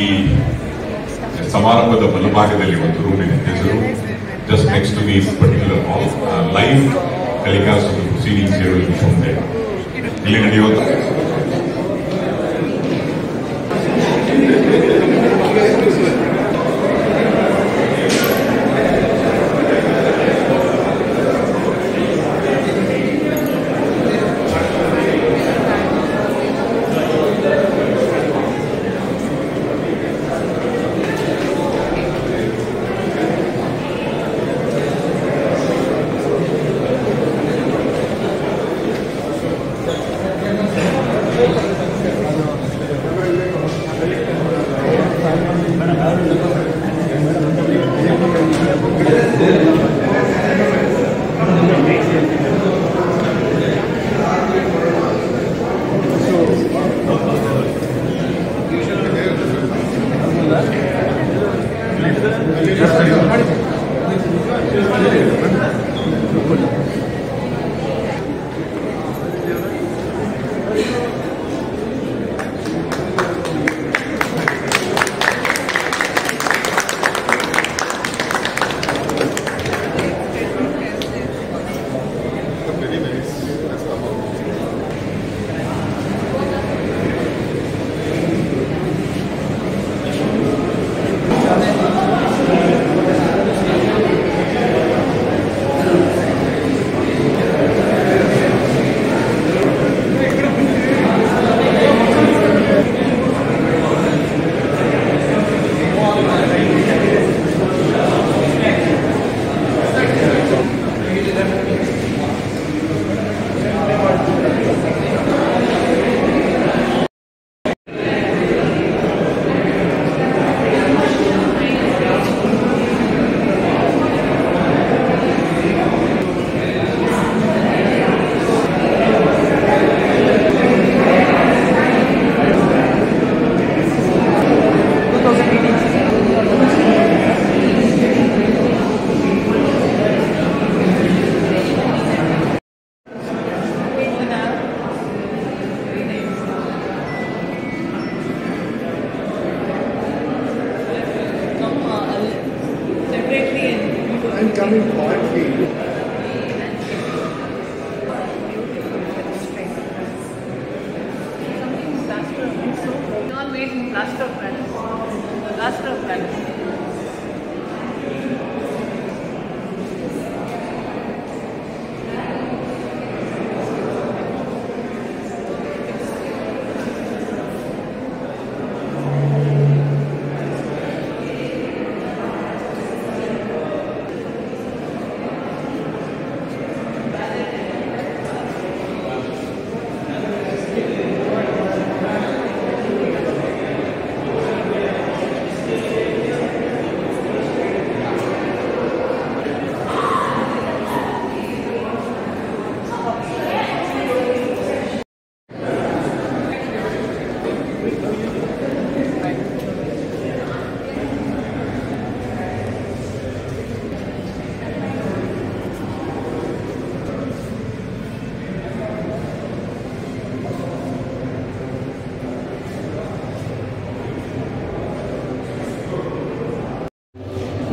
ಈ ಸಮಾರಂಭದ ಬಲಭಾಗದಲ್ಲಿ ಒಂದು ರೂಮ್ ಇದೆ. ಹೆಸರು just next to this particular hall. Live telecast of the proceedings here will be from there. ಇಲ್ಲಿ ನಡೆಯುವಂತ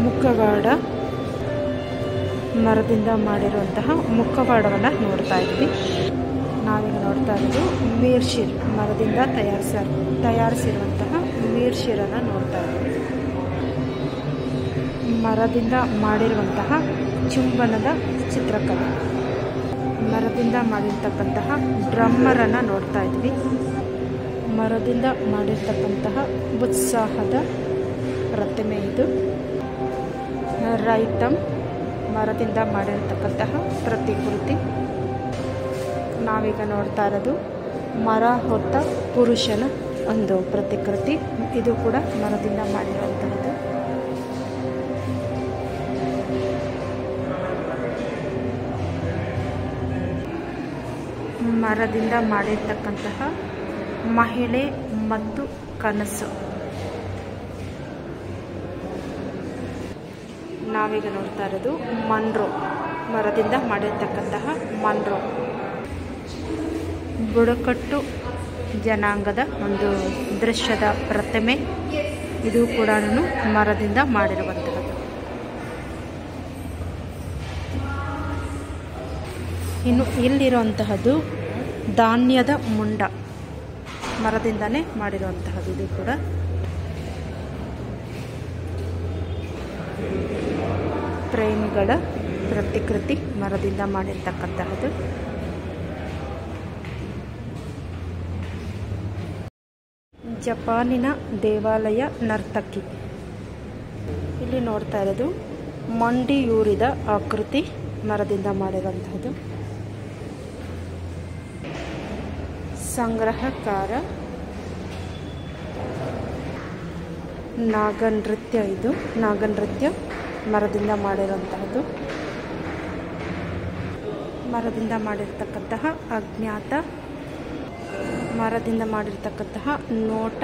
ಮುಖವಾಡ ಮರದಿಂದ ಮಾಡಿರುವಂತಹ ಮುಖವಾಡವನ್ನು ನೋಡ್ತಾ ಇದ್ವಿ. ನಾವೀಗ ನೋಡ್ತಾ ಇರೋದು ಮೀರ್ಶಿರ್ ಮರದಿಂದ ತಯಾರಿಸಿರುವಂತಹ ಮೀರ್ಶಿರನ್ನು ನೋಡ್ತಾ ಇದ್ವಿ. ಮರದಿಂದ ಮಾಡಿರುವಂತಹ ಚುಂಬನದ ಚಿತ್ರಕಲೆ, ಮರದಿಂದ ಮಾಡಿರ್ತಕ್ಕಂತಹ ಡ್ರಮ್ಮರನ್ನು ನೋಡ್ತಾ ಇದ್ವಿ. ಮರದಿಂದ ಮಾಡಿರ್ತಕ್ಕಂತಹ ಉತ್ಸಾಹದ ಪ್ರತಿಮೆ ಇದು. ರೈತಂ ಮರದಿಂದ ಮಾಡಿರ್ತಕ್ಕಂತಹ ಪ್ರತಿಕೃತಿ. ನಾವೀಗ ನೋಡ್ತಾ ಇರೋದು ಮರ ಹೊತ್ತ ಪುರುಷನ ಒಂದು ಪ್ರತಿಕೃತಿ. ಇದು ಕೂಡ ಮರದಿಂದ ಮಾಡಿರುವಂಥದ್ದು. ಮರದಿಂದ ಮಾಡಿರ್ತಕ್ಕಂತಹ ಮಹಿಳೆ ಮತ್ತು ಕನಸು. ನಾವೀಗ ನೋಡ್ತಾ ಇರೋದು ಮನ್ರೋ ಮರದಿಂದ ಮಾಡಿರ್ತಕ್ಕಂತಹ ಮನ್ರೋ. ಬುಡಕಟ್ಟು ಜನಾಂಗದ ಒಂದು ದೃಶ್ಯದ ಪ್ರತಿಮೆ. ಇದು ಕೂಡ ಮರದಿಂದ ಮಾಡಿರುವಂತಹದ್ದು. ಇನ್ನು ಇಲ್ಲಿರುವಂತಹದ್ದು ಧಾನ್ಯದ ಮುಂಡ, ಮರದಿಂದನೇ ಮಾಡಿರುವಂತಹದ್ದು. ಇದು ಕೂಡ ಪ್ರೇಮಿಗಳ ಪ್ರತಿಕೃತಿ, ಮರದಿಂದ ಮಾಡಿರ್ತಕ್ಕಂತಹದ್ದು. ಜಪಾನಿನ ದೇವಾಲಯ ನರ್ತಕಿ. ಇಲ್ಲಿ ನೋಡ್ತಾ ಇರೋದು ಮಂಡಿಯೂರಿದ ಆಕೃತಿ, ಮರದಿಂದ ಮಾಡಿರುವಂತಹದ್ದು. ಸಂಗ್ರಹಕಾರ ನಾಗನೃತ್ಯ. ಇದು ನಾಗನೃತ್ಯ ಮರದಿಂದ ಮಾಡಿರುವಂತಹದ್ದು. ಮರದಿಂದ ಮಾಡಿರ್ತಕ್ಕಂತಹ ಅಜ್ಞಾತ, ಮರದಿಂದ ಮಾಡಿರ್ತಕ್ಕಂತಹ ನೋಟ,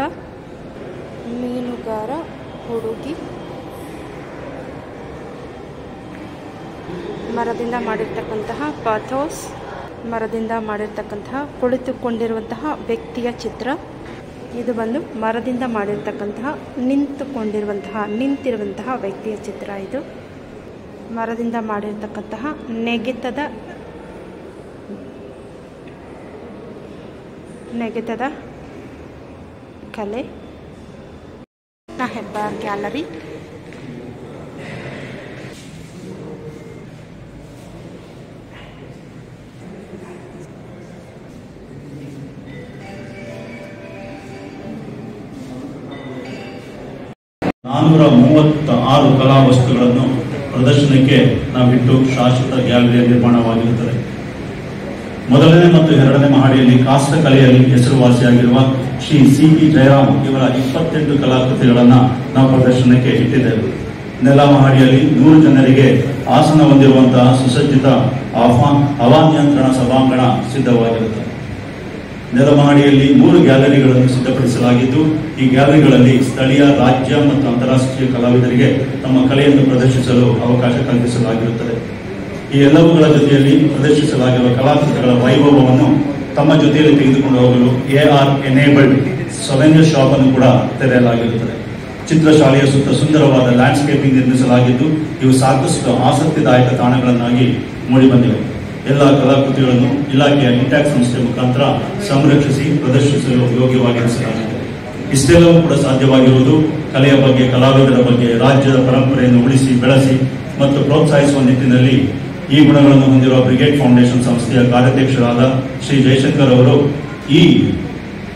ಮೀನುಗಾರ ಹುಡುಗಿ, ಮರದಿಂದ ಮಾಡಿರ್ತಕ್ಕಂತಹ ಪಾಥೋಸ್, ಮರದಿಂದ ಮಾಡಿರ್ತಕ್ಕಂತಹ ಕುಳಿತುಕೊಂಡಿರುವಂತಹ ವ್ಯಕ್ತಿಯ ಚಿತ್ರ. ಇದು ಬಂದು ಮರದಿಂದ ಮಾಡಿರ್ತಕ್ಕಂತಹ ನಿಂತಿರುವಂತಹ ವ್ಯಕ್ತಿಯ ಚಿತ್ರ. ಇದು ಮರದಿಂದ ಮಾಡಿರ್ತಕ್ಕಂತಹ ನೆಗೆತದ ಕಲೆ. ಹೆಬ್ಬಾರ್ ಗ್ಯಾಲರಿ. ನಾನೂರ 36 ಕಲಾ ವಸ್ತುಗಳನ್ನು ಪ್ರದರ್ಶನಕ್ಕೆ ನಾವಿಟ್ಟು ಶಾಶ್ವತ ಗ್ಯಾಲರಿಯ ನಿರ್ಮಾಣವಾಗಿರುತ್ತದೆ. ಮೊದಲನೇ ಮತ್ತು ಎರಡನೇ ಮಹಡಿಯಲ್ಲಿ ಕಾಸ್ತ ಕಲೆಯಲ್ಲಿ ಹೆಸರುವಾಸಿಯಾಗಿರುವ ಶ್ರೀ ಸಿ.ಪಿ. ಜಯರಾಮ್ ಇವರ 28 ಕಲಾಕೃತಿಗಳನ್ನು ನಾವು ಪ್ರದರ್ಶನಕ್ಕೆ ಇಟ್ಟಿದ್ದೇವೆ. ನೆಲ ಮಹಡಿಯಲ್ಲಿ 100 ಜನರಿಗೆ ಆಸನ ಹೊಂದಿರುವಂತಹ ಸುಸಜ್ಜಿತ ಹವಾನಿಯಂತ್ರಣ ಸಭಾಂಗಣ ಸಿದ್ಧವಾಗಿರುತ್ತದೆ. ನೆಲಮಹಡಿಯಲ್ಲಿ 3 ಗ್ಯಾಲರಿಗಳನ್ನು ಸಿದ್ಧಪಡಿಸಲಾಗಿದ್ದು, ಈ ಗ್ಯಾಲರಿಗಳಲ್ಲಿ ಸ್ಥಳೀಯ, ರಾಜ್ಯ ಮತ್ತು ಅಂತಾರಾಷ್ಟ್ರೀಯ ಕಲಾವಿದರಿಗೆ ತಮ್ಮ ಕಲೆಯನ್ನು ಪ್ರದರ್ಶಿಸಲು ಅವಕಾಶ ಕಲ್ಪಿಸಲಾಗಿರುತ್ತದೆ. ಈ ಎಲ್ಲವುಗಳ ಜೊತೆಯಲ್ಲಿ ಪ್ರದರ್ಶಿಸಲಾಗಿರುವ ಕಲಾಕೃತಿಗಳ ವೈಭವವನ್ನು ತಮ್ಮ ಜೊತೆಯಲ್ಲಿ ತೆಗೆದುಕೊಂಡು ಹೋಗಲು AR ಎನೇಬಲ್ಡ್ ಸವೆನ್ಯೂ ಶಾಪ್ ಅನ್ನು ಕೂಡ ತೆರೆಯಲಾಗಿರುತ್ತದೆ. ಚಿತ್ರಶಾಲೆಯ ಸುತ್ತ ಸುಂದರವಾದ ಲ್ಯಾಂಡ್ಸ್ಕೇಪಿಂಗ್ ನಿರ್ಮಿಸಲಾಗಿದ್ದು, ಇವು ಸಾಕಷ್ಟು ಆಸಕ್ತಿದಾಯಕ ತಾಣಗಳನ್ನಾಗಿ ಮೂಡಿಬಂದಿವೆ. ಎಲ್ಲ ಕಲಾಕೃತಿಗಳನ್ನು ಇಲಾಖೆಯ ಇಂಟ್ಯಾಕ್ಟ್ ಸಂಸ್ಥೆ ಮುಖಾಂತರ ಸಂರಕ್ಷಿಸಿ ಪ್ರದರ್ಶಿಸಲು ಯೋಗ್ಯವಾಗಿರಿಸಲಾಗಿದೆ. ಇಷ್ಟೆಲ್ಲವೂ ಕೂಡ ಸಾಧ್ಯವಾಗಿರುವುದು ಕಲೆಯ ಬಗ್ಗೆ, ಕಲಾವಿದರ ಬಗ್ಗೆ, ರಾಜ್ಯದ ಪರಂಪರೆಯನ್ನು ಉಳಿಸಿ ಬೆಳೆಸಿ ಮತ್ತು ಪ್ರೋತ್ಸಾಹಿಸುವ ನಿಟ್ಟಿನಲ್ಲಿ ಈ ಗುಣಗಳನ್ನು ಹೊಂದಿರುವ ಬ್ರಿಗೇಡ್ ಫೌಂಡೇಶನ್ ಸಂಸ್ಥೆಯ ಕಾರ್ಯಾಧ್ಯಕ್ಷರಾದ ಶ್ರೀ ಜಯಶಂಕರ್ ಅವರು ಈ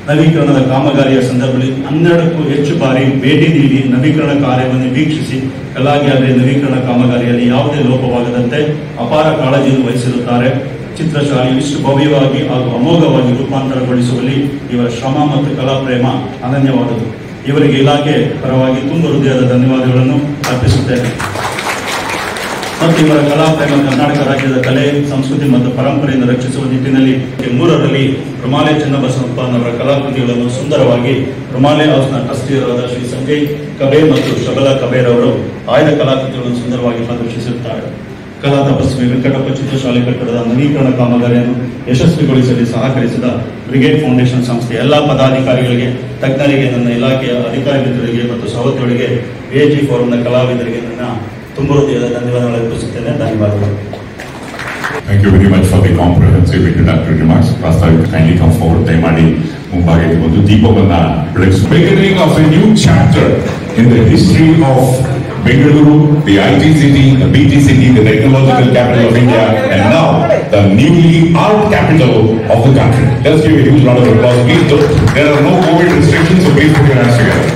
ನವೀಕರಣದ ಕಾಮಗಾರಿಯ ಸಂದರ್ಭದಲ್ಲಿ 12ಕ್ಕೂ ಹೆಚ್ಚು ಬಾರಿ ಭೇಟಿ ನೀಡಿ ನವೀಕರಣ ಕಾರ್ಯವನ್ನು ವೀಕ್ಷಿಸಿ ಕಲಾ ಗ್ಯಾಲರಿ ನವೀಕರಣ ಕಾಮಗಾರಿಯಲ್ಲಿ ಯಾವುದೇ ಲೋಪವಾಗದಂತೆ ಅಪಾರ ಕಾಳಜಿಯನ್ನು ವಹಿಸಿರುತ್ತಾರೆ. ಚಿತ್ರಶಾಲೆಯು ಇಷ್ಟು ಭವ್ಯವಾಗಿ ಹಾಗೂ ಅಮೋಘವಾಗಿ ರೂಪಾಂತರಗೊಳಿಸುವಲ್ಲಿ ಇವರ ಶ್ರಮ ಮತ್ತು ಕಲಾ ಪ್ರೇಮ ಅನನ್ಯವಾದುದು. ಇವರಿಗೆ ಇಲಾಖೆ ಪರವಾಗಿ ತುಂಬ ಹೃದಯದ ಧನ್ಯವಾದಗಳನ್ನು ಅರ್ಪಿಸುತ್ತೇನೆ. ಮತ್ತು ಇವರ ಕಲಾ ಪ್ರೇಮ ಕರ್ನಾಟಕ ರಾಜ್ಯದ ಕಲೆ, ಸಂಸ್ಕೃತಿ ಮತ್ತು ಪರಂಪರೆಯನ್ನು ರಕ್ಷಿಸುವ ನಿಟ್ಟಿನಲ್ಲಿ 3ರಲ್ಲಿ ರುಮಾಲೆ ಚನ್ನಬಸವಪ್ಪನವರ ಕಲಾಕೃತಿಗಳನ್ನು ಸುಂದರವಾಗಿ ರುಮಾಲೆ ಹೌಸ್ನ ಟ್ರಸ್ಟಿಯರಾದ ಶ್ರೀ ಸಂಜಯ್ ಕಬೆ ಮತ್ತು ಶಬಲ ಕಬೇರ್ ಅವರು ಆಯ್ದ ಕಲಾಕೃತಿಗಳನ್ನು ಸುಂದರವಾಗಿ ಪ್ರದರ್ಶಿಸುತ್ತಾರೆ. ಕಲಾ ತಪಸ್ವಿ ವೆಂಕಟಪ್ಪ ಚಿತ್ರಶಾಲೆ ಕಟ್ಟಡದ ನವೀಕರಣ ಕಾಮಗಾರಿಯನ್ನು ಯಶಸ್ವಿಗೊಳಿಸಲು ಸಹಕರಿಸಿದ ಬ್ರಿಗೇಡ್ ಫೌಂಡೇಶನ್ ಸಂಸ್ಥೆ ಎಲ್ಲ ಪದಾಧಿಕಾರಿಗಳಿಗೆ, ತಜ್ಞರಿಗೆ, ನನ್ನ ಇಲಾಖೆಯ ಅಧಿಕಾರಿ ಮಿತ್ರರಿಗೆ ಮತ್ತು ಸಹೋದ್ಯೋಗಿಗಳಿಗೆ, AG ಫೋರಂನ ಕಲಾವಿದರಿಗೆ ನನ್ನ ತುಂಬ ಹೃದಯದ ಧನ್ಯವಾದಗಳು ಅರ್ಪಿಸುತ್ತೇನೆ. ಧನ್ಯವಾದಗಳು. Thank you very much for the comprehensive introductory remarks. Pastor, kindly come forward. ದಯಮಾಡಿ ಮುಂಭಾಗ ಒಂದು ದೀಪವನ್ನ ಬೆಳಗಿಸಿ. Beginning of a new chapter in the history of Bengaluru, the IT city, the BT city, the technological capital of India, and now the newly art capital of the country. Let's give a huge round of applause. Please, there are no COVID restrictions, so please put your hands together.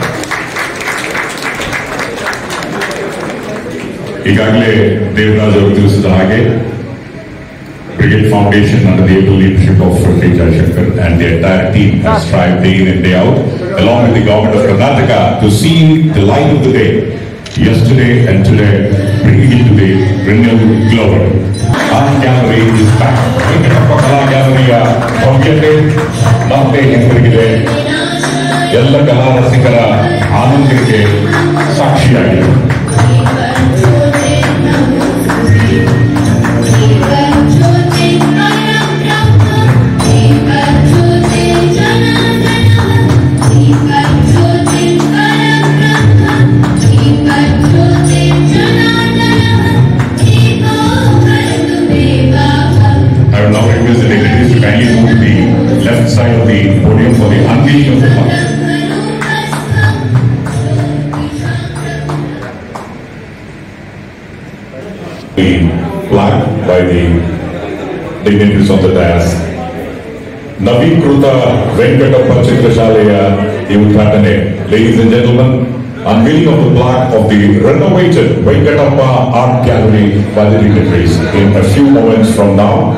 ಈಗಾಗಲೇ ದೇವರಾಜ್ ಅವರು ತಿಳಿಸಿದ ಹಾಗೆ Brigade Foundation under the able leadership of K. Jayashankar and the entire team has strived day in and day out along with the government of Karnataka to see the light of the day yesterday and today, bringing it to the renewed global. Art Gallery is back. Kala Gallery ಭವ್ಯತೆ ಮತ್ತೆ ಹೆಸರಿಗಿದೆ. ಎಲ್ಲ ಕಲಾ ರಸಿಕರ ಆನಂದಕ್ಕೆ ಸಾಕ್ಷಿಯಾಗಿದೆ. The flag by the dignitaries on the dais. Navikruta Venkatappa Chitrashalaya Uttratane. Ladies and gentlemen, unveiling of the plaque of the renovated Venkatappa Art Gallery by the dignitaries in a few moments from now.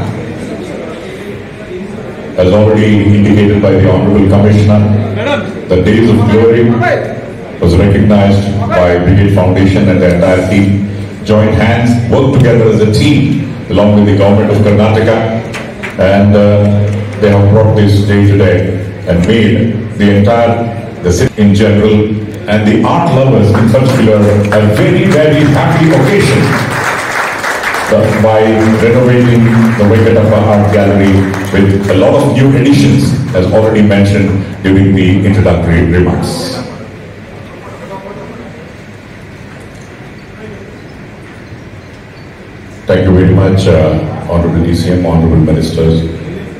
As already indicated by the Honorable Commissioner, the Days of Glory was recognized by Brigade Foundation and the entire team. Joined hands, worked together as a team along with the government of Karnataka, and they have brought this day today and made the city in general and the art lovers in particular a very, very happy occasion by renovating the Venkatappa Art Gallery with a lot of new additions, as already mentioned during the introductory remarks. Thank you very much, Honorable DCM, Honorable Ministers,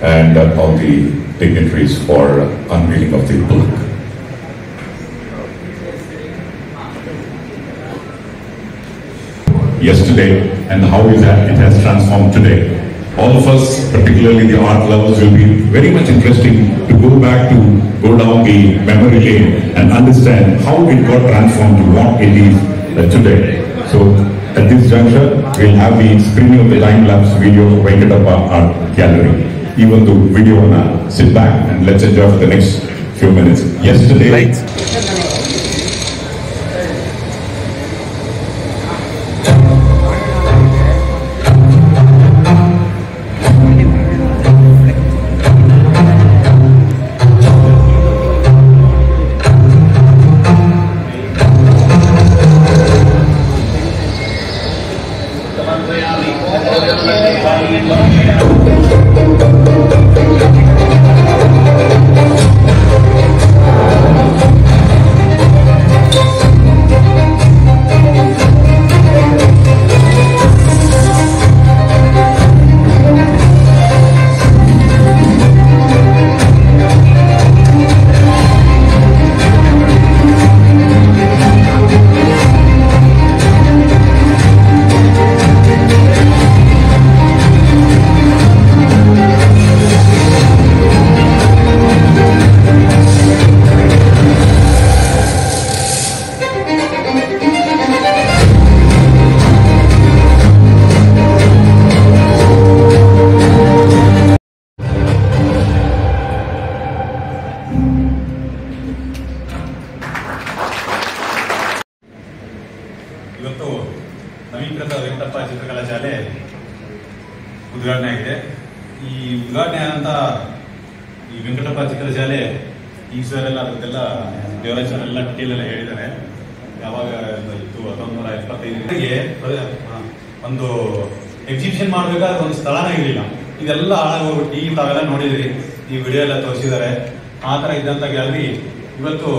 and all the dignitaries for unveiling of the plaque. Yesterday, and how is that it has transformed today. All of us, particularly the art lovers, will be very much interesting to go down the memory lane and understand how it got transformed to what it is today. So, at this juncture, we'll have the screening of the time-lapse video of Venkatappa Art Gallery. Even the video, sit back and let's enjoy for the next few minutes. Yesterday, ಇವತ್ತು ನವೀಕೃತ ವೆಂಕಟಪ್ಪ ಚಿತ್ರಕಲಾ ಶಾಲೆ ಉದ್ಘಾಟನೆ ಆಗಿದೆ. ಈ ಉದ್ಘಾಟನೆ ಅಂತ ಈ ವೆಂಕಟಪ್ಪ ಚಿತ್ರಶಾಲೆ ಈ ಸರ್ ಎಲ್ಲ ಅದಕ್ಕೆಲ್ಲ ದೇವರಾಜ್ ಸರ್ ಎಲ್ಲ ಡೀಟೇಲ್ ಎಲ್ಲ ಹೇಳಿದ್ದಾರೆ. ಯಾವಾಗ ಇತ್ತು 1975 ಒಂದು ಎಕ್ಸಿಬಿಷನ್ ಮಾಡಬೇಕಾದ್ರೆ ಒಂದು ಸ್ಥಳನೇ ಇರಲಿಲ್ಲ. ಇದೆಲ್ಲ ಹಾಳಾಗೋಗ್ಬಿಟ್ಟು ಈಗ ತಾವೆಲ್ಲ ನೋಡಿದ್ರಿ, ಈ ವಿಡಿಯೋ ಎಲ್ಲ ತೋರಿಸಿದ್ದಾರೆ. ಆ ತರ ಇದ್ದಂತ ಗ್ಯಾಲರಿ ಇವತ್ತು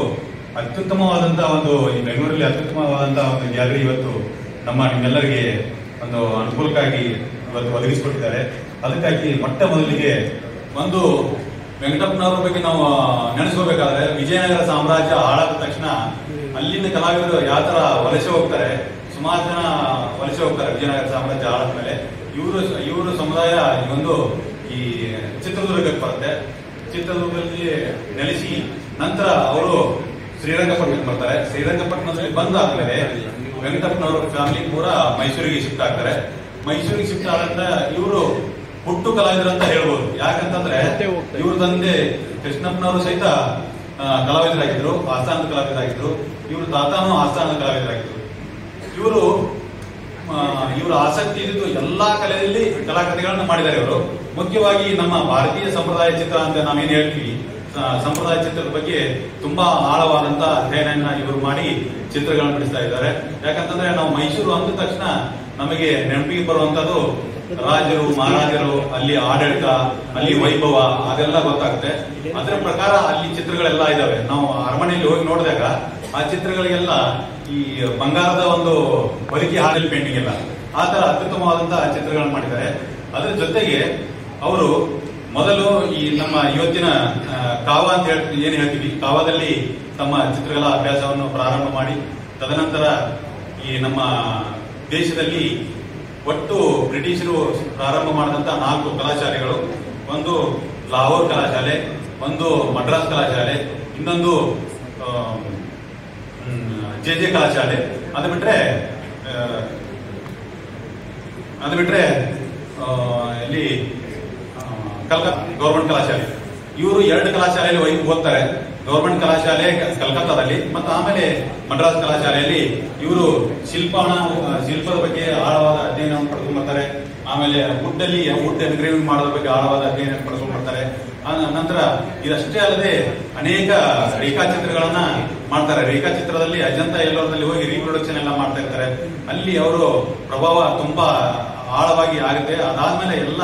ಅತ್ಯುತ್ತಮವಾದಂತಹ ಒಂದು ಈ ಬೆಂಗಳೂರಲ್ಲಿ ಅತ್ಯುತ್ತಮವಾದಂತಹ ಒಂದು ಗ್ಯಾಲರಿ ಇವತ್ತು ನಿಮ್ಮೆಲ್ಲರಿಗೆ ಒಂದು ಅನುಕೂಲಕ್ಕಾಗಿ ಇವತ್ತು ಒದಗಿಸಿಕೊಟ್ಟಿದ್ದಾರೆ. ಅದಕ್ಕಾಗಿ ಮೊಟ್ಟ ಮೊದಲಿಗೆ ಒಂದು ವೆಂಕಟಪ್ಪನವರ ಬಗ್ಗೆ ನಾವು ನೆನೆಸ್ಕೋಬೇಕಾದ್ರೆ ವಿಜಯನಗರ ಸಾಮ್ರಾಜ್ಯ ಹಾಳಾದ ತಕ್ಷಣ ಅಲ್ಲಿಂದ ಕಲಾವಿದರು ಯಾವ ತರ ವಲಸೆ ಹೋಗ್ತಾರೆ, ಸುಮಾರು ಜನ ವಲಸೆ ಹೋಗ್ತಾರೆ ವಿಜಯನಗರ ಸಾಮ್ರಾಜ್ಯ ಹಾಳಾದ ಮೇಲೆ. ಇವರು ಸಮುದಾಯ ಈ ಚಿತ್ರದುರ್ಗಕ್ಕೆ ಬರುತ್ತೆ. ಚಿತ್ರದುರ್ಗದಲ್ಲಿ ನೆಲೆಸಿ ನಂತರ ಅವರು ಶ್ರೀರಂಗಪಟ್ಟಣಕ್ಕೆ ಬರ್ತಾರೆ. ಶ್ರೀರಂಗಪಟ್ಟಣದಲ್ಲಿ ಬಂದಾದ್ಮೇಲೆ ವೆಂಕಟಪ್ಪನವರ ಫ್ಯಾಮಿಲಿ ಪೂರ ಮೈಸೂರಿಗೆ ಶಿಫ್ಟ್ ಆಗ್ತಾರೆ. ಮೈಸೂರಿಗೆ ಶಿಫ್ಟ್ ಆದಂತ ಇವರು ಹುಟ್ಟು ಕಲಾವಿದರು ಅಂತ ಹೇಳ್ಬೋದು. ಯಾಕಂತಂದ್ರೆ ಇವ್ರ ತಂದೆ ಕೃಷ್ಣಪ್ಪನವರು ಸಹಿತ ಕಲಾವಿದರಾಗಿದ್ರು, ಆಸ್ಥಾನದ ಕಲಾವಿದರಾಗಿದ್ರು. ಇವ್ರ ತಾತನೂ ಆಸ್ಥಾನದ ಕಲಾವಿದರಾಗಿದ್ರು. ಇವರು ಆಸಕ್ತಿ ಇದ್ದು ಎಲ್ಲಾ ಕಲೆಯಲ್ಲಿ ಕಲಾಕೃತಿಗಳನ್ನ ಮಾಡಿದ್ದಾರೆ. ಇವರು ಮುಖ್ಯವಾಗಿ ನಮ್ಮ ಭಾರತೀಯ ಸಂಪ್ರದಾಯ ಚಿತ್ರ ಅಂತ ನಾವೇನ್ ಹೇಳ್ತೀವಿ, ಸಂಪ್ರದಾಯ ಚಿತ್ರದ ಬಗ್ಗೆ ತುಂಬಾ ಆಳವಾದಂತ ಅಧ್ಯಯನ ಇವರು ಮಾಡಿ ಚಿತ್ರಗಳನ್ನು ಬಿಡಿಸ್ತಾ ಇದ್ದಾರೆ. ಯಾಕಂತಂದ್ರೆ ನಾವು ಮೈಸೂರು ಅಂದ ತಕ್ಷಣ ನಮಗೆ ನೆನಪಿಗೆ ಬರುವಂತದ್ದು ರಾಜರು, ಮಹಾರಾಜರು, ಅಲ್ಲಿ ಆಡಳಿತ, ಅಲ್ಲಿ ವೈಭವ, ಅದೆಲ್ಲ ಗೊತ್ತಾಗುತ್ತೆ. ಅದರ ಪ್ರಕಾರ ಅಲ್ಲಿ ಚಿತ್ರಗಳೆಲ್ಲ ಇದಾವೆ. ನಾವು ಅರಮನೆಯಲ್ಲಿ ಹೋಗಿ ನೋಡಿದಾಗ ಆ ಚಿತ್ರಗಳಿಗೆಲ್ಲ ಈ ಬಂಗಾರದ ಒಂದು ಹೊಲಿಗೆ ಹಾಡಲ್ ಪೇಂಟಿಂಗ್ ಎಲ್ಲ ಆ ತರ ಅತ್ಯುತ್ತಮವಾದಂತಹ ಚಿತ್ರಗಳನ್ನು ಮಾಡಿದ್ದಾರೆ. ಅದರ ಜೊತೆಗೆ ಅವರು ಮೊದಲು ಈ ನಮ್ಮ ಇವತ್ತಿನ ಕಾವ ಅಂತ ಏನ್ ಹೇಳ್ತೀವಿ, ಕಾವದಲ್ಲಿ ತಮ್ಮ ಚಿತ್ರಕಲಾ ಅಭ್ಯಾಸವನ್ನು ಪ್ರಾರಂಭ ಮಾಡಿ ತದನಂತರ ಈ ನಮ್ಮ ದೇಶದಲ್ಲಿ ಒಟ್ಟು ಬ್ರಿಟಿಷರು ಪ್ರಾರಂಭ ಮಾಡಿದಂತ 4 ಕಲಾಶಾಲೆಗಳು, ಒಂದು ಲಾಹೋರ್ ಕಲಾಶಾಲೆ, ಒಂದು ಮಡ್ರಾಸ್ ಕಲಾಶಾಲೆ, ಇನ್ನೊಂದು ಜೆ ಕಲಾಶಾಲೆ. ಅದು ಬಿಟ್ರೆ ಇಲ್ಲಿ ಕಲ್ಕತ್ತಾ ಗೌರ್ಮೆಂಟ್ ಕಲಾಶಾಲೆ. ಇವರು 2 ಕಲಾಶಾಲೆಯಲ್ಲಿ ಓದ್ತಾರೆ. ಗೌರ್ಮೆಂಟ್ ಕಲಾಶಾಲೆ ಕಲ್ಕತ್ತಾದಲ್ಲಿ ಮತ್ತು ಆಮೇಲೆ ಮಡ್ರಾಸ್ ಕಲಾಶಾಲೆಯಲ್ಲಿ ಇವರು ಶಿಲ್ಪದ ಬಗ್ಗೆ ಆಳವಾದ ಅಧ್ಯಯನವನ್ನು ಪಡ್ಕೊಂಡು ಬರ್ತಾರೆ. ಆಮೇಲೆ ವುಡ್ ಎನ್ಗ್ರೇವಿಂಗ್ ಮಾಡೋದ್ರ ಬಗ್ಗೆ ಆಳವಾದ ಅಧ್ಯಯನ ಪಡ್ಕೊಂಡು ಬರ್ತಾರೆ. ನಂತರ ಇದಷ್ಟೇ ಅಲ್ಲದೆ ಅನೇಕ ರೇಖಾಚಿತ್ರಗಳನ್ನ ಮಾಡ್ತಾರೆ. ರೇಖಾಚಿತ್ರದಲ್ಲಿ ಅಜಂತ ಎಲ್ಲೋರದಲ್ಲಿ ಹೋಗಿ ರೀಪ್ರೊಡಕ್ಷನ್ ಎಲ್ಲ ಮಾಡ್ತಾ ಇರ್ತಾರೆ. ಅಲ್ಲಿ ಅವರು ಪ್ರಭಾವ ತುಂಬಾ ಆಳವಾಗಿ ಆಗುತ್ತೆ. ಅದಾದ್ಮೇಲೆ ಎಲ್ಲ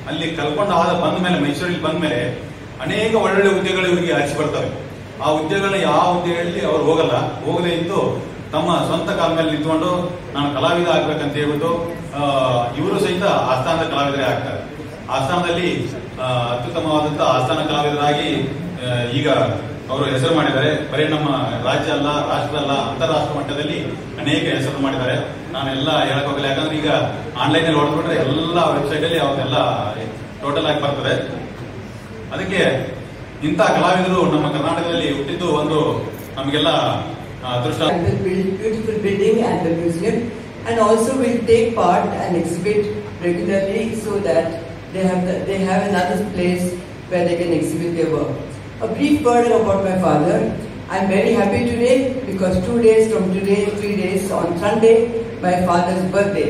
ಅಲ್ಲಿ ಕಲ್ಕೊಂಡು ಬಂದ್ಮೇಲೆ ಮೈಸೂರಿಗೆ ಬಂದ್ಮೇಲೆ ಅನೇಕ ಒಳ್ಳೊಳ್ಳೆ ಹುದ್ದೆಗಳು ಇವರಿಗೆ ಆರಿಸಿ ಬರ್ತವೆ. ಆ ಹುದ್ದೆಗಳನ್ನ ಯಾವ ಹುದ್ದೆಗಳಲ್ಲಿ ಅವರು ಹೋಗದೆ ಇದ್ದು ತಮ್ಮ ಸ್ವಂತ ಕಾಲ ಮೇಲೆ ನಿಂತ್ಕೊಂಡು ನಾನು ಕಲಾವಿದ ಆಗ್ಬೇಕಂತ ಹೇಳ್ಬಿಟ್ಟು ಇವರು ಸಹಿತ ಆಸ್ಥಾನದ ಕಲಾವಿದರೇ ಆಗ್ತಾರೆ. ಆಸ್ಥಾನದಲ್ಲಿ ಅತ್ಯುತ್ತಮವಾದಂತ ಆಸ್ಥಾನ ಕಲಾವಿದರಾಗಿ ಈಗ ಅವರು ಹೆಸರು ಮಾಡಿದ್ದಾರೆ. ಬರೀ ನಮ್ಮ ರಾಜ್ಯ ಅಲ್ಲ, ರಾಷ್ಟ್ರ ಅಲ್ಲ, ಅಂತಾರಾಷ್ಟ್ರ ಮಟ್ಟದಲ್ಲಿ ಅನೇಕ ಹೆಸರು ಮಾಡಿದ್ದಾರೆ. ನಾನೆಲ್ಲ ಹೇಳಕ್ ಹೋಗಲ್ಲ, ಯಾಕಂದ್ರೆ ಈಗ ಆನ್ಲೈನ್ ಅಲ್ಲಿ ಹೊಡೆದ್ಬಿಟ್ರೆ ಎಲ್ಲ ವೆಬ್ಸೈಟ್ ಅಲ್ಲಿ ಅವನ್ನೆಲ್ಲ ಟೋಟಲ್ ಆಗಿ ಬರ್ತದೆ. ಅದಕ್ಕೆ ಇಂಥ ಕಲಾವಿದರು ನಮ್ಮ ಕರ್ನಾಟಕದಲ್ಲಿ ಹುಟ್ಟಿದ್ದು ಒಂದು ನಮಗೆಲ್ಲ ಅದೃಷ್ಟ. Beautiful building and the museum, and also will take part and exhibit regularly so that they have another place where they can exhibit their work. A brief word about my father. I'm very happy today because 2 days from today, 3 days on Sunday, my father's birthday.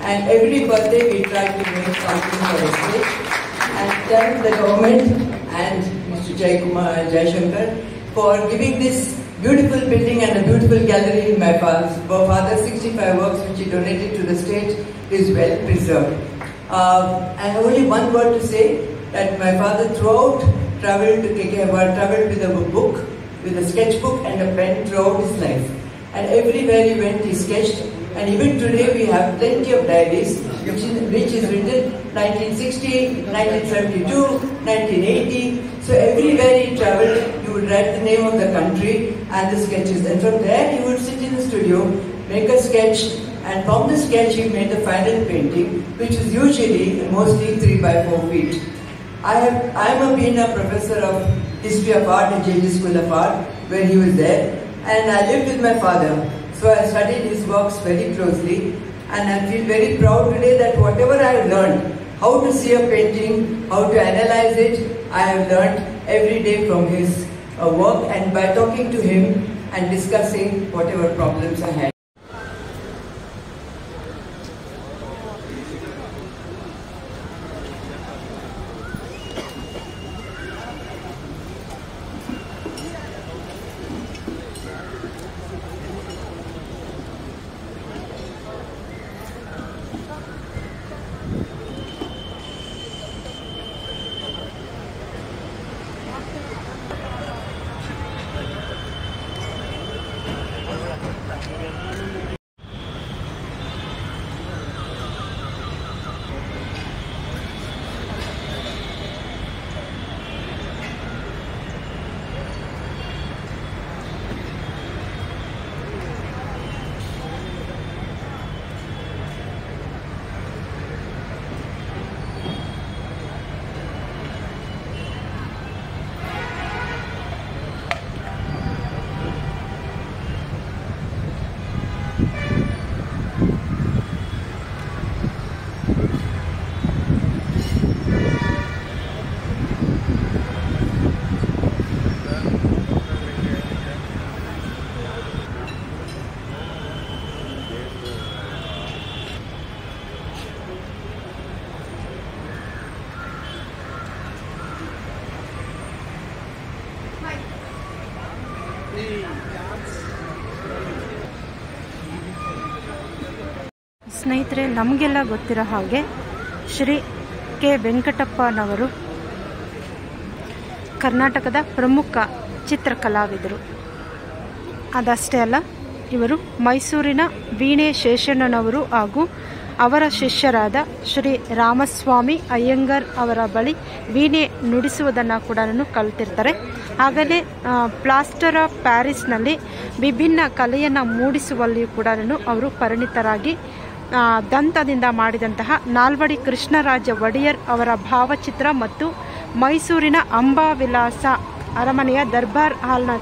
And every birthday we try to make something for his sake. And thank the government and Mr. Jaishankar for giving this beautiful building and a beautiful gallery in my father's 65 works which he donated to the state is well preserved. I have only one word to say, that my father throughout traveled to KK, traveled with a book, with a sketchbook and a pen throughout his life. And everywhere he went he sketched. And even today we have plenty of diaries which is written 1960, 1972, 1980. So everywhere he traveled, he would write the name of the country and the sketches. And from there he would sit in the studio, make a sketch, and from the sketch he made the final painting, which is usually mostly 3 by 4 feet. I am been a professor of history of art at JJ School of Art, where he was there, and I lived with my father. So I studied his works very closely, and I feel very proud today that whatever I have learned, how to see a painting, how to analyze it, I have learned every day from his work, and by talking to him and discussing whatever problems I had. ಸ್ನೇಹಿತರೆ, ನಮಗೆಲ್ಲ ಗೊತ್ತಿರೋ ಹಾಗೆ Shri K ವೆಂಕಟಪ್ಪನವರು ಕರ್ನಾಟಕದ ಪ್ರಮುಖ ಚಿತ್ರಕಲಾವಿದರು. ಅದಷ್ಟೇ ಅಲ್ಲ, ಇವರು ಮೈಸೂರಿನ ವೀಣೆ ಶೇಷಣ್ಣನವರು ಹಾಗೂ ಅವರ ಶಿಷ್ಯರಾದ ಶ್ರೀ ರಾಮಸ್ವಾಮಿ ಅಯ್ಯಂಗಾರ್ ಅವರ ಬಳಿ ವೀಣೆ ನುಡಿಸುವುದನ್ನು ಕೂಡ ಕಲಿತಿರ್ತಾರೆ. ಹಾಗೆಯೇ ಪ್ಲಾಸ್ಟರ್ ಆಫ್ ಪ್ಯಾರಿಸ್ನಲ್ಲಿ ವಿಭಿನ್ನ ಕಲೆಯನ್ನು ಮೂಡಿಸುವಲ್ಲಿಯೂ ಕೂಡ ಅವರು ಪರಿಣಿತರಾಗಿ ದಂತದಿಂದ ಮಾಡಿದಂತಹ ನಾಲ್ವಡಿ ಕೃಷ್ಣರಾಜ ಒಡೆಯರ್ ಅವರ ಭಾವಚಿತ್ರ ಮತ್ತು ಮೈಸೂರಿನ ಅಂಬಾವಿಲಾಸ ಅರಮನೆಯ ದರ್ಬಾರ್ ಹಾಲ್ನ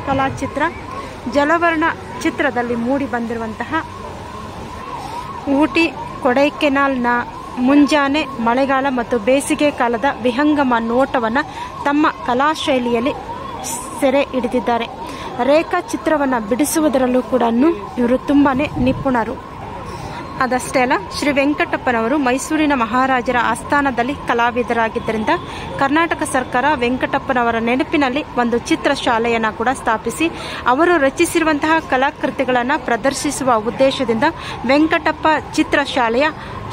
ಕಲಾಚಿತ್ರ, ಜಲವರ್ಣ ಚಿತ್ರದಲ್ಲಿ ಮೂಡಿ ಬಂದಿರುವಂತಹ ಊಟಿ ಕೊಡೈಕೆನಾಲ್ನ ಮುಂಜಾನೆ, ಮಳೆಗಾಲ ಮತ್ತು ಬೇಸಿಗೆ ಕಾಲದ ವಿಹಂಗಮ ನೋಟವನ್ನು ತಮ್ಮ ಕಲಾಶೈಲಿಯಲ್ಲಿ ಸೆರೆ ಹಿಡಿದಿದ್ದಾರೆ. ರೇಖಾಚಿತ್ರವನ್ನು ಬಿಡಿಸುವುದರಲ್ಲೂ ಕೂಡ ಇವರು ತುಂಬಾ ನಿಪುಣರು. ಅದಷ್ಟೇ ಅಲ್ಲ, ಶ್ರೀ ವೆಂಕಟಪ್ಪನವರು ಮೈಸೂರಿನ ಮಹಾರಾಜರ ಆಸ್ಥಾನದಲ್ಲಿ ಕಲಾವಿದರಾಗಿದ್ದರಿಂದ ಕರ್ನಾಟಕ ಸರ್ಕಾರ ವೆಂಕಟಪ್ಪನವರ ನೆನಪಿನಲ್ಲಿ ಒಂದು ಚಿತ್ರಶಾಲೆಯನ್ನು ಕೂಡ ಸ್ಥಾಪಿಸಿ ಅವರು ರಚಿಸಿರುವಂತಹ ಕಲಾಕೃತಿಗಳನ್ನು ಪ್ರದರ್ಶಿಸುವ ಉದ್ದೇಶದಿಂದ ವೆಂಕಟಪ್ಪ ಚಿತ್ರಶಾಲೆಯ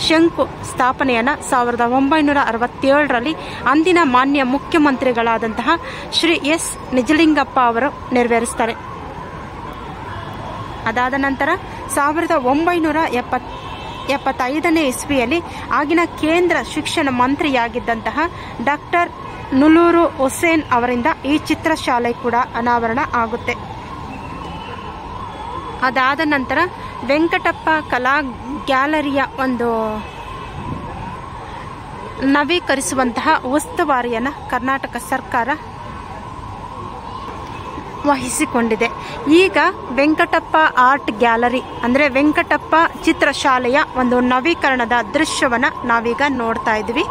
ಶಂಕು ಸ್ಥಾಪನೆಯನ್ನು 1967ರಲ್ಲಿ ಅಂದಿನ ಮಾನ್ಯ ಮುಖ್ಯಮಂತ್ರಿಗಳಾದಂತಹ ಶ್ರೀ ಎಸ್ ನಿಜಲಿಂಗಪ್ಪ ಅವರು ನೆರವೇರಿಸ್ತಾರೆ. ಅದಾದ ನಂತರ 1975ನೇ ಇಸ್ವಿಯಲ್ಲಿ ಆಗಿನ ಕೇಂದ್ರ ಶಿಕ್ಷಣ ಮಂತ್ರಿಯಾಗಿದ್ದಂತಹ ಡಾಕ್ಟರ್ ನುಲೂರು ಹುಸೇನ್ ಅವರಿಂದ ಈ ಚಿತ್ರಶಾಲೆ ಕೂಡ ಅನಾವರಣ ಆಗುತ್ತೆ. ಅದಾದ ನಂತರ ವೆಂಕಟಪ್ಪ ಕಲಾ ಗ್ಯಾಲರಿಯ ಒಂದು ನವೀಕರಿಸುವಂತಹ ಉಸ್ತುವಾರಿಯನ್ನು ಕರ್ನಾಟಕ ಸರ್ಕಾರ ವಹಿಸಿಕೊಂಡಿದೆ. ಈಗ ವೆಂಕಟಪ್ಪ ಆರ್ಟ್ ಗ್ಯಾಲರಿ ಅಂದರೆ ವೆಂಕಟಪ್ಪ ಚಿತ್ರಶಾಲೆಯ ಒಂದು ನವೀಕರಣದ ದೃಶ್ಯವನ್ನು ನಾವೀಗ ನೋಡ್ತಾ ಇದ್ವಿ.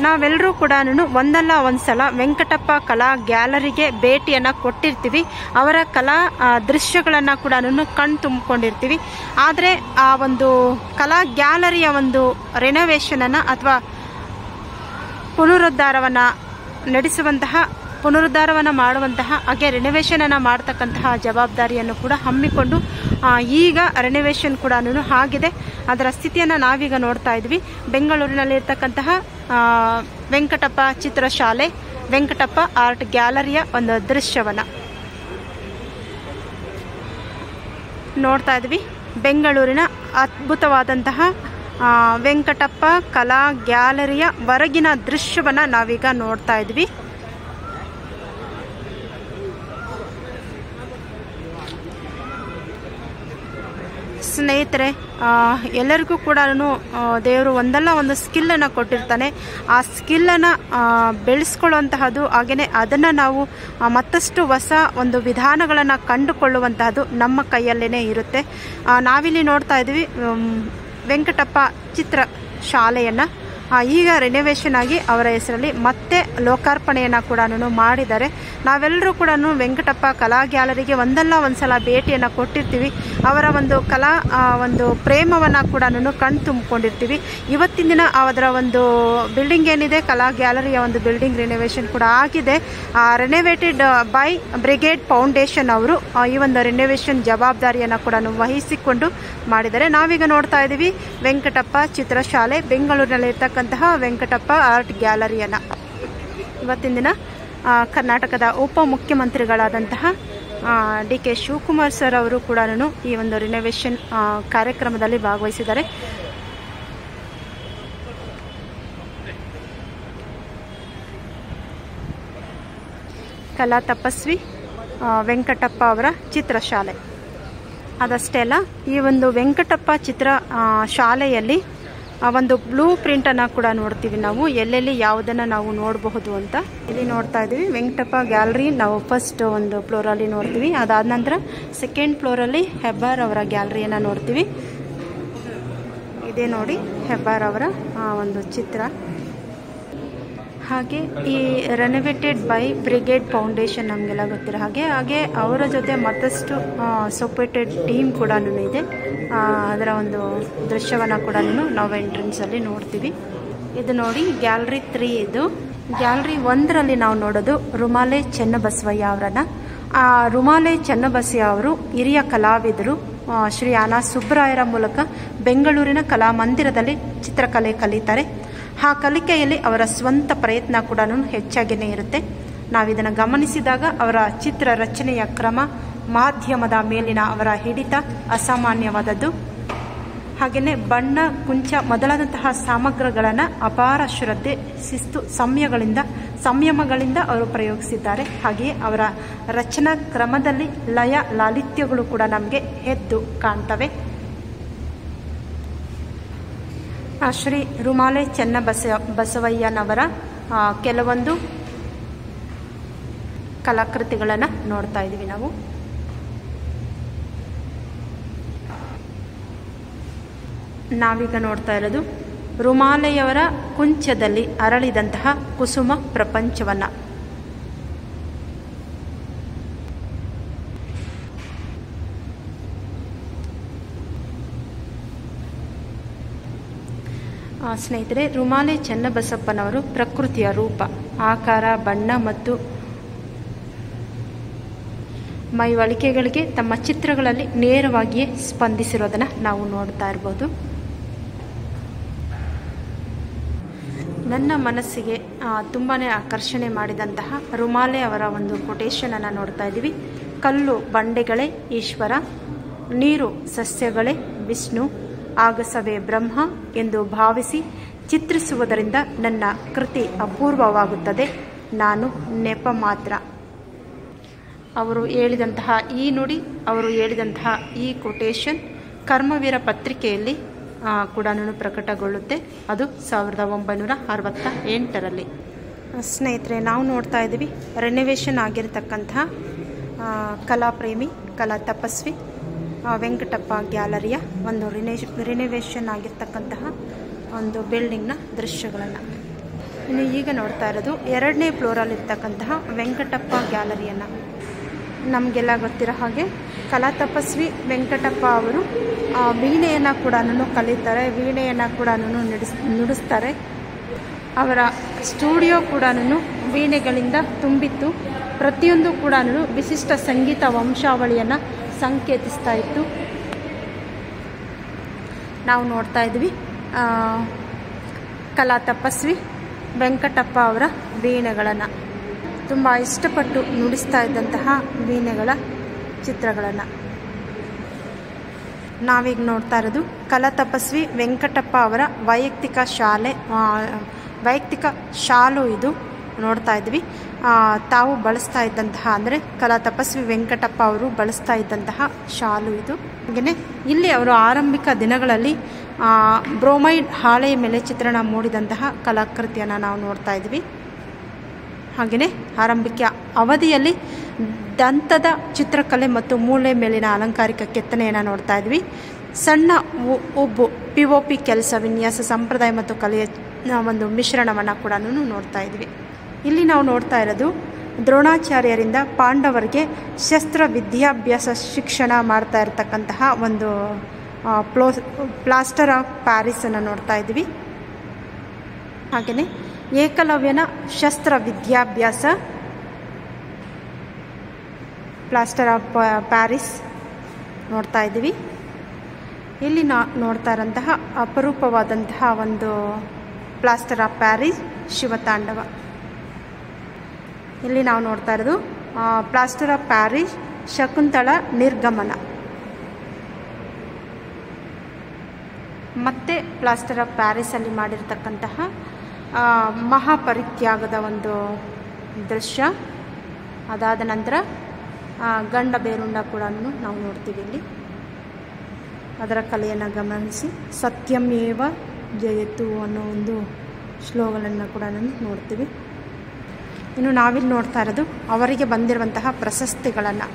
ನಾವೆಲ್ಲರೂ ಕೂಡ ಒಂದಲ್ಲ ಒಂದ್ಸಲ ವೆಂಕಟಪ್ಪ ಕಲಾ ಗ್ಯಾಲರಿಗೆ ಭೇಟಿಯನ್ನು ಕೊಟ್ಟಿರ್ತೀವಿ. ಅವರ ಕಲಾ ದೃಶ್ಯಗಳನ್ನು ಕೂಡ ಕಣ್ ತುಂಬಿಕೊಂಡಿರ್ತೀವಿ. ಆದರೆ ಆ ಒಂದು ಕಲಾ ಗ್ಯಾಲರಿಯ ಒಂದು ರೆನೋವೇಷನನ್ನು ಅಥವಾ ಪುನರುದ್ಧಾರವನ್ನು ಮಾಡುವಂತಹ ಹಾಗೆ ರೆನೋವೇಷನನ್ನು ಮಾಡ್ತಕ್ಕಂತಹ ಜವಾಬ್ದಾರಿಯನ್ನು ಕೂಡ ಹಮ್ಮಿಕೊಂಡು ಈಗ ರೆನೋವೇಷನ್ ಕೂಡ ಆಗಿದೆ. ಅದರ ಸ್ಥಿತಿಯನ್ನು ನಾವೀಗ ನೋಡ್ತಾ ಇದ್ವಿ. ಬೆಂಗಳೂರಿನಲ್ಲಿರ್ತಕ್ಕಂತಹ ವೆಂಕಟಪ್ಪ ಚಿತ್ರಶಾಲೆ, ವೆಂಕಟಪ್ಪ ಆರ್ಟ್ ಗ್ಯಾಲರಿಯ ಒಂದು ದೃಶ್ಯವನ್ನು ನೋಡ್ತಾ ಇದ್ವಿ. ಬೆಂಗಳೂರಿನ ಅದ್ಭುತವಾದಂತಹ ವೆಂಕಟಪ್ಪ ಕಲಾ ಗ್ಯಾಲರಿಯ ಹೊರಗಿನ ದೃಶ್ಯವನ್ನು ನಾವೀಗ ನೋಡ್ತಾ ಇದ್ವಿ. ಸ್ನೇಹಿತರೆ, ಎಲ್ಲರಿಗೂ ಕೂಡ ದೇವರು ಒಂದಲ್ಲ ಒಂದು ಸ್ಕಿಲ್ಲನ್ನು ಕೊಟ್ಟಿರ್ತಾನೆ. ಆ ಸ್ಕಿಲ್ಲನ್ನು ಬೆಳೆಸ್ಕೊಳ್ಳುವಂತಹದ್ದು, ಹಾಗೆಯೇ ಅದನ್ನು ನಾವು ಮತ್ತಷ್ಟು ಹೊಸ ಒಂದು ವಿಧಾನಗಳನ್ನು ಕಂಡುಕೊಳ್ಳುವಂತಹದ್ದು ನಮ್ಮ ಕೈಯಲ್ಲೇ ಇರುತ್ತೆ. ನಾವಿಲ್ಲಿ ನೋಡ್ತಾ ಇದ್ವಿ ವೆಂಕಟಪ್ಪ ಚಿತ್ರ ಶಾಲೆಯನ್ನು ಈಗ ರೆನೋವೇಷನ್ ಆಗಿ ಅವರ ಹೆಸರಲ್ಲಿ ಮತ್ತೆ ಲೋಕಾರ್ಪಣೆಯನ್ನು ಕೂಡ ಮಾಡಿದ್ದಾರೆ. ನಾವೆಲ್ಲರೂ ಕೂಡ ವೆಂಕಟಪ್ಪ ಕಲಾ ಗ್ಯಾಲರಿಗೆ ಒಂದಲ್ಲ ಒಂದ್ಸಲ ಭೇಟಿಯನ್ನು ಕೊಟ್ಟಿರ್ತೀವಿ. ಅವರ ಒಂದು ಕಲಾ ಒಂದು ಪ್ರೇಮವನ್ನು ಕೂಡ ಕಣ್ ತುಂಬಿಕೊಂಡಿರ್ತೀವಿ. ಇವತ್ತಿನ ದಿನ ಅದರ ಒಂದು ಬಿಲ್ಡಿಂಗ್ ಏನಿದೆ, ಕಲಾ ಗ್ಯಾಲರಿಯ ಒಂದು ಬಿಲ್ಡಿಂಗ್ ರಿನೋವೇಷನ್ ಕೂಡ ಆಗಿದೆ. ರೆನೋವೇಟೆಡ್ ಬೈ ಬ್ರಿಗೇಡ್ ಫೌಂಡೇಶನ್ ಅವರು ಈ ಒಂದು ರೆನೋವೇಷನ್ ಜವಾಬ್ದಾರಿಯನ್ನು ಕೂಡ ವಹಿಸಿಕೊಂಡು ಮಾಡಿದ್ದಾರೆ. ನಾವೀಗ ನೋಡ್ತಾ ಇದ್ದೀವಿ ವೆಂಕಟಪ್ಪ ಚಿತ್ರಶಾಲೆ, ಬೆಂಗಳೂರಿನಲ್ಲಿರ್ತಕ್ಕಂತಹ ವೆಂಕಟಪ್ಪ ಆರ್ಟ್ ಗ್ಯಾಲರಿಯನ್ನು. ಇವತ್ತಿನ ದಿನ ಕರ್ನಾಟಕದ ಉಪಮುಖ್ಯಮಂತ್ರಿಗಳಾದಂತಹ DK ಶಿವಕುಮಾರ್ ಸರ್ ಅವರು ಕೂಡ ಈ ಒಂದು ರಿನೋವೇಷನ್ ಕಾರ್ಯಕ್ರಮದಲ್ಲಿ ಭಾಗವಹಿಸಿದ್ದಾರೆ. ಕಲಾ ತಪಸ್ವಿ ವೆಂಕಟಪ್ಪ ಅವರ ಚಿತ್ರಶಾಲೆ. ಅದಷ್ಟೇ ಅಲ್ಲ, ಈ ಒಂದು ವೆಂಕಟಪ್ಪ ಚಿತ್ರ ಶಾಲೆಯಲ್ಲಿ ಒಂದು ಬ್ಲೂ ಪ್ರಿಂಟನ್ನು ಕೂಡ ನೋಡ್ತೀವಿ ನಾವು, ಎಲ್ಲೆಲ್ಲಿ ಯಾವುದನ್ನು ನಾವು ನೋಡಬಹುದು ಅಂತ. ಇಲ್ಲಿ ನೋಡ್ತಾ ಇದ್ದೀವಿ ವೆಂಕಟಪ್ಪ ಗ್ಯಾಲರಿ. ನಾವು ಫಸ್ಟ್ ಒಂದು ಫ್ಲೋರಲ್ಲಿ ನೋಡ್ತೀವಿ. ಅದಾದ ನಂತರ ಸೆಕೆಂಡ್ ಫ್ಲೋರಲ್ಲಿ ಹೆಬ್ಬಾರ್ ಅವರ ಗ್ಯಾಲರಿಯನ್ನು ನೋಡ್ತೀವಿ. ಇದೇ ನೋಡಿ ಹೆಬ್ಬಾರ್ ಅವರ ಒಂದು ಚಿತ್ರ. ಹಾಗೆ ಈ ರೆನೋವೇಟೆಡ್ ಬೈ ಬ್ರಿಗೇಡ್ ಫೌಂಡೇಶನ್ ನಮಗೆಲ್ಲ ಗೊತ್ತಿರೋ ಹಾಗೆ ಅವರ ಜೊತೆ ಮತ್ತಷ್ಟು ಸಪೋರ್ಟೆಡ್ ಟೀಮ್ ಕೂಡ ಇದೆ. ಅದರ ಒಂದು ದೃಶ್ಯವನ್ನು ಕೂಡ ನಾವು ಎಂಟ್ರೆನ್ಸಲ್ಲಿ ನೋಡ್ತೀವಿ. ಇದು ನೋಡಿ ಗ್ಯಾಲರಿ 3. ಇದು ಗ್ಯಾಲರಿ 1ರಲ್ಲಿ ನಾವು ನೋಡೋದು ರುಮಾಲೆ ಚೆನ್ನಬಸವಯ್ಯ ಅವರನ್ನು. ರುಮಾಲೆ ಚೆನ್ನಬಸಯ್ಯ ಅವರು ಹಿರಿಯ ಕಲಾವಿದರು. ಶ್ರೀ ಅನಾ ಸುಬ್ಬರಾಯರ ಮೂಲಕ ಬೆಂಗಳೂರಿನ ಕಲಾಮಂದಿರದಲ್ಲಿ ಚಿತ್ರಕಲೆ ಕಲಿತಾರೆ. ಆ ಕಲಿಕೆಯಲ್ಲಿ ಅವರ ಸ್ವಂತ ಪ್ರಯತ್ನ ಕೂಡ ಹೆಚ್ಚಾಗಿಯೇ ಇರುತ್ತೆ. ನಾವಿದನ್ನು ಗಮನಿಸಿದಾಗ ಅವರ ಚಿತ್ರ ರಚನೆಯ ಕ್ರಮ, ಮಾಧ್ಯಮದ ಮೇಲಿನ ಅವರ ಹಿಡಿತ ಅಸಾಮಾನ್ಯವಾದದ್ದು. ಹಾಗೆಯೇ ಬಣ್ಣ, ಕುಂಚ ಮೊದಲಾದಂತಹ ಸಾಮಗ್ರಿಗಳನ್ನು ಅಪಾರ ಶ್ರದ್ಧೆ, ಶಿಸ್ತು, ಸಂಯಮಗಳಿಂದ ಅವರು ಪ್ರಯೋಗಿಸಿದ್ದಾರೆ. ಹಾಗೆಯೇ ಅವರ ರಚನಾ ಕ್ರಮದಲ್ಲಿ ಲಯ ಲಾಲಿತ್ಯಗಳು ಕೂಡ ನಮಗೆ ಎದ್ದು ಕಾಣ್ತವೆ. ಶ್ರೀ ರುಮಾಲೆ ಬಸವಯ್ಯನವರ ಕೆಲವೊಂದು ಕಲಾಕೃತಿಗಳನ್ನು ನೋಡ್ತಾ ಇದ್ದೀವಿ ನಾವು. ನಾವೀಗ ನೋಡ್ತಾ ಇರೋದು ರುಮಾಲೆಯವರ ಕುಂಚದಲ್ಲಿ ಅರಳಿದಂತಹ ಕುಸುಮ ಪ್ರಪಂಚವನ್ನ. ಸ್ನೇಹಿತರೆ, ರುಮಾಲೆ ಚನ್ನಬಸಪ್ಪನವರು ಪ್ರಕೃತಿಯ ರೂಪ, ಆಕಾರ, ಬಣ್ಣ ಮತ್ತು ಮೈವಳಿಕೆಗಳಿಗೆ ತಮ್ಮ ಚಿತ್ರಗಳಲ್ಲಿ ನೇರವಾಗಿಯೇ ಸ್ಪಂದಿಸಿರೋದನ್ನು ನಾವು ನೋಡ್ತಾ ಇರ್ಬೋದು. ನನ್ನ ಮನಸ್ಸಿಗೆ ತುಂಬಾ ಆಕರ್ಷಣೆ ಮಾಡಿದಂತಹ ರುಮಾಲೆ ಅವರ ಒಂದು ಕೊಟೇಶನನ್ನು ನೋಡ್ತಾ ಇದ್ದೀವಿ. ಕಲ್ಲು ಬಂಡೆಗಳೇ ಈಶ್ವರ, ನೀರು ಸಸ್ಯಗಳೇ ವಿಷ್ಣು, ಆಗಸವೇ ಬ್ರಹ್ಮ ಎಂದು ಭಾವಿಸಿ ಚಿತ್ರಿಸುವುದರಿಂದ ನನ್ನ ಕೃತಿ ಅಪೂರ್ವವಾಗುತ್ತದೆ, ನಾನು ನೆಪ ಮಾತ್ರ. ಅವರು ಹೇಳಿದಂತಹ ಈ ನುಡಿ, ಅವರು ಹೇಳಿದಂತಹ ಈ ಕೊಟೇಶನ್ ಕರ್ಮವೀರ ಪತ್ರಿಕೆಯಲ್ಲಿ ಕೂಡ ಪ್ರಕಟಗೊಳ್ಳುತ್ತೆ. ಅದು 1968ರಲ್ಲಿ. ಸ್ನೇಹಿತರೆ, ನಾವು ನೋಡ್ತಾ ಇದ್ದೀವಿ ರೆನೋವೇಷನ್ ಆಗಿರತಕ್ಕಂತಹ ಕಲಾಪ್ರೇಮಿ, ಕಲಾ ತಪಸ್ವಿ ವೆಂಕಟಪ್ಪ ಗ್ಯಾಲರಿಯ ಒಂದು ರಿನೋವೇಷನ್ ಆಗಿರ್ತಕ್ಕಂತಹ ಒಂದು ಬಿಲ್ಡಿಂಗ್ನ ದೃಶ್ಯಗಳನ್ನು. ಇನ್ನು ಈಗ ನೋಡ್ತಾ ಇರೋದು 2ನೇ ಫ್ಲೋರಲ್ಲಿರ್ತಕ್ಕಂತಹ ವೆಂಕಟಪ್ಪ ಗ್ಯಾಲರಿಯನ್ನು. ನಮಗೆಲ್ಲ ಗೊತ್ತಿರೋ ಹಾಗೆ ಕಲಾ ತಪಸ್ವಿ ವೆಂಕಟಪ್ಪ ಅವರು ವೀಣೆಯನ್ನು ಕೂಡ ಕಲಿತಾರೆ, ವೀಣೆಯನ್ನು ಕೂಡ ನುಡಿಸ್ತಾರೆ. ಅವರ ಸ್ಟುಡಿಯೋ ಕೂಡ ವೀಣೆಗಳಿಂದ ತುಂಬಿತ್ತು. ಪ್ರತಿಯೊಂದು ಕೂಡ ವಿಶಿಷ್ಟ ಸಂಗೀತ ವಂಶಾವಳಿಯನ್ನು ಸಂಕೇತಿಸ್ತಾ ಇತ್ತು. ನಾವು ನೋಡ್ತಾ ಇದ್ವಿ ಕಲಾ ತಪಸ್ವಿ ವೆಂಕಟಪ್ಪ ಅವರ ವೀಣೆಗಳನ್ನು, ತುಂಬ ಇಷ್ಟಪಟ್ಟು ನುಡಿಸ್ತಾ ಇದ್ದಂತಹ ವೀಣೆಗಳ ಚಿತ್ರಗಳನ್ನು. ನಾವೀಗ ನೋಡ್ತಾ ಇರೋದು ಕಲಾ ತಪಸ್ವಿ ವೆಂಕಟಪ್ಪ ಅವರ ವೈಯಕ್ತಿಕ ಶಾಲು ಇದು ನೋಡ್ತಾ ಇದ್ವಿ. ತಾವು ಬಳಸ್ತಾ ಇದ್ದಂತಹ, ಅಂದರೆ ಕಲಾ ತಪಸ್ವಿ ವೆಂಕಟಪ್ಪ ಅವರು ಬಳಸ್ತಾ ಇದ್ದಂತಹ ಶಾಲು ಇದು. ಹಾಗೆಯೇ ಇಲ್ಲಿ ಅವರು ಆರಂಭಿಕ ದಿನಗಳಲ್ಲಿ ಬ್ರೋಮೈಡ್ ಹಾಳೆಯ ಮೇಲೆ ಚಿತ್ರಣ ಮೂಡಿದಂತಹ ಕಲಾಕೃತಿಯನ್ನು ನಾವು ನೋಡ್ತಾ ಇದ್ವಿ. ಹಾಗೆಯೇ ಆರಂಭಿಕ ಅವಧಿಯಲ್ಲಿ ದಂತದ ಚಿತ್ರಕಲೆ ಮತ್ತು ಮೂಳೆ ಮೇಲಿನ ಅಲಂಕಾರಿಕ ಕೆತ್ತನೆಯನ್ನು ನೋಡ್ತಾ ಇದ್ವಿ. ಸಣ್ಣ ಉಬ್ಬು POP ಕೆಲಸ, ವಿನ್ಯಾಸ, ಸಂಪ್ರದಾಯ ಮತ್ತು ಕಲೆಯ ಒಂದು ಮಿಶ್ರಣವನ್ನು ಕೂಡ ನೋಡ್ತಾ ಇದ್ವಿ. ಇಲ್ಲಿ ನಾವು ನೋಡ್ತಾ ಇರೋದು ದ್ರೋಣಾಚಾರ್ಯರಿಂದ ಪಾಂಡವರಿಗೆ ಶಸ್ತ್ರ ವಿದ್ಯಾಭ್ಯಾಸ ಶಿಕ್ಷಣ ಮಾಡ್ತಾ ಇರತಕ್ಕಂತಹ ಒಂದು ಪ್ಲಾಸ್ಟರ್ ಆಫ್ ಪ್ಯಾರಿಸನ್ನು ನೋಡ್ತಾ ಇದ್ವಿ. ಹಾಗೆಯೇ ಏಕಲವ್ಯನ ಶಸ್ತ್ರ ವಿದ್ಯಾಭ್ಯಾಸ ಪ್ಲಾಸ್ಟರ್ ಆಫ್ ಪ್ಯಾರಿಸ್ ನೋಡ್ತಾ ಇದ್ದೀವಿ. ಇಲ್ಲಿ ನೋಡ್ತಾ ಇರೋಂತಹ ಅಪರೂಪವಾದಂತಹ ಒಂದು ಪ್ಲಾಸ್ಟರ್ ಆಫ್ ಪ್ಯಾರಿಸ್ ಶಿವತಾಂಡವ. ಇಲ್ಲಿ ನಾವು ನೋಡ್ತಾ ಇರೋದು ಪ್ಲಾಸ್ಟರ್ ಆಫ್ ಪ್ಯಾರಿಸ್ ಶಕುಂತಳ ನಿರ್ಗಮನ. ಮತ್ತೆ ಪ್ಲಾಸ್ಟರ್ ಆಫ್ ಪ್ಯಾರಿಸಲ್ಲಿ ಮಾಡಿರ್ತಕ್ಕಂತಹ ಮಹಾಪರಿತ್ಯಾಗದ ಒಂದು ದೃಶ್ಯ. ಅದಾದ ನಂತರ ಗಂಡ ಬೇರುಂಡ ಕೂಡ ನಾವು ನೋಡ್ತೀವಿ. ಇಲ್ಲಿ ಅದರ ಕಲೆಯನ್ನು ಗಮನಿಸಿ ಸತ್ಯಮೇವ ಜಯತು ಅನ್ನೋ ಒಂದು ಶ್ಲೋಗಗಳನ್ನು ಕೂಡ ನೋಡ್ತೀವಿ. ಇನ್ನು ನಾವಿಲ್ಲಿ ನೋಡ್ತಾ ಇರೋದು ಅವರಿಗೆ ಬಂದಿರುವಂತಹ ಪ್ರಶಸ್ತಿಗಳನ್ನು.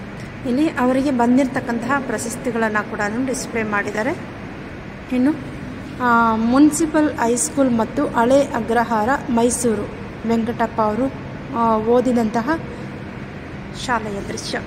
ಇಲ್ಲಿ ಅವರಿಗೆ ಬಂದಿರತಕ್ಕಂತಹ ಪ್ರಶಸ್ತಿಗಳನ್ನು ಕೂಡ ಡಿಸ್ಪ್ಲೇ ಮಾಡಿದ್ದಾರೆ. ಇನ್ನು ಮುನ್ಸಿಪಲ್ ಹೈಸ್ಕೂಲ್ ಮತ್ತು ಹಳೆ ಅಗ್ರಹಾರ ಮೈಸೂರು ವೆಂಕಟಪ್ಪ ಅವರು ಓದಿದಂತಹ ಶಾಲೆಯ ದೃಶ್ಯ.